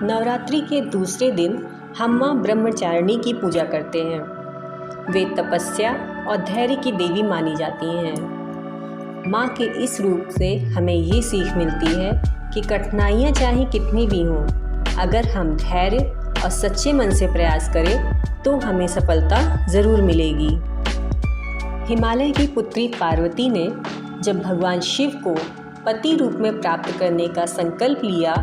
नवरात्रि के दूसरे दिन हम माँ ब्रह्मचारिणी की पूजा करते हैं। वे तपस्या और धैर्य की देवी मानी जाती हैं। माँ के इस रूप से हमें ये सीख मिलती है कि कठिनाइयाँ चाहे कितनी भी हों, अगर हम धैर्य और सच्चे मन से प्रयास करें तो हमें सफलता ज़रूर मिलेगी। हिमालय की पुत्री पार्वती ने जब भगवान शिव को पति रूप में प्राप्त करने का संकल्प लिया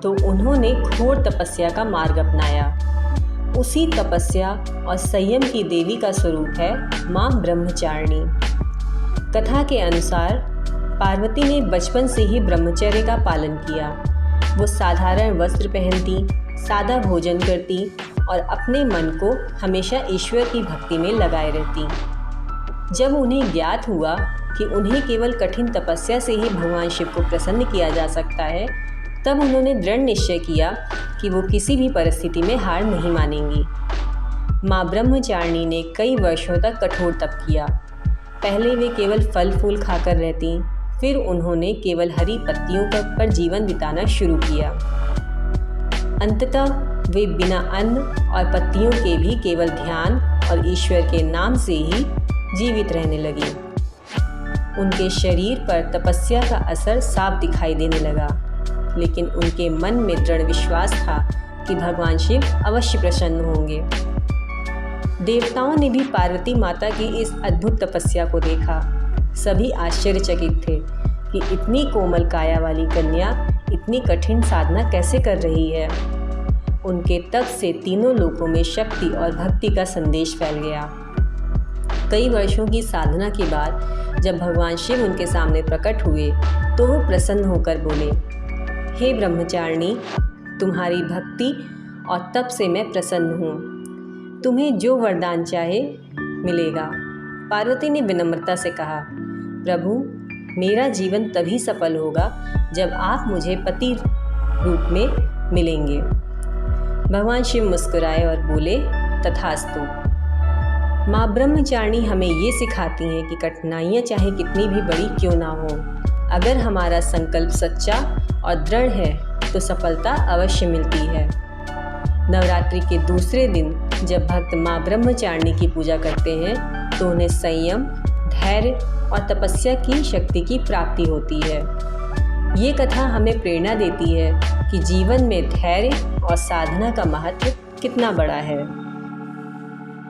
तो उन्होंने घोर तपस्या का मार्ग अपनाया। उसी तपस्या और संयम की देवी का स्वरूप है माँ ब्रह्मचारिणी। कथा के अनुसार पार्वती ने बचपन से ही ब्रह्मचर्य का पालन किया। वो साधारण वस्त्र पहनती, सादा भोजन करती और अपने मन को हमेशा ईश्वर की भक्ति में लगाए रहती। जब उन्हें ज्ञात हुआ कि उन्हें केवल कठिन तपस्या से ही भगवान शिव को प्रसन्न किया जा सकता है, तब उन्होंने दृढ़ निश्चय किया कि वो किसी भी परिस्थिति में हार नहीं मानेंगी। माँ ब्रह्मचारिणी ने कई वर्षों तक कठोर तप किया। पहले वे केवल फल फूल खाकर रहती, फिर उन्होंने केवल हरी पत्तियों पर जीवन बिताना शुरू किया। अंततः वे बिना अन्न और पत्तियों के भी केवल ध्यान और ईश्वर के नाम से ही जीवित रहने लगी। उनके शरीर पर तपस्या का असर साफ दिखाई देने लगा, लेकिन उनके मन में दृढ़ विश्वास था कि भगवान शिव अवश्य प्रसन्न होंगे। देवताओं ने भी पार्वती माता की इस अद्भुत तपस्या को देखा। सभी आश्चर्यचकित थे कि इतनी कोमल काया वाली कन्या इतनी कठिन साधना कैसे कर रही है। उनके तप से तीनों लोकों में शक्ति और भक्ति का संदेश फैल गया। कई वर्षों की साधना के बाद जब भगवान शिव उनके सामने प्रकट हुए तो वो प्रसन्न होकर बोले, हे ब्रह्मचारिणी, तुम्हारी भक्ति और तप से मैं प्रसन्न हूँ। तुम्हें जो वरदान चाहे मिलेगा। पार्वती ने विनम्रता से कहा, प्रभु, मेरा जीवन तभी सफल होगा जब आप मुझे पति रूप में मिलेंगे। भगवान शिव मुस्कुराए और बोले, तथास्तु। माँ ब्रह्मचारिणी हमें ये सिखाती हैं कि कठिनाइयाँ चाहे कितनी भी बड़ी क्यों ना हो, अगर हमारा संकल्प सच्चा और दृढ़ है तो सफलता अवश्य मिलती है। नवरात्रि के दूसरे दिन जब भक्त माँ ब्रह्मचारिणी की पूजा करते हैं तो उन्हें संयम, धैर्य और तपस्या की शक्ति की प्राप्ति होती है। ये कथा हमें प्रेरणा देती है कि जीवन में धैर्य और साधना का महत्व कितना बड़ा है।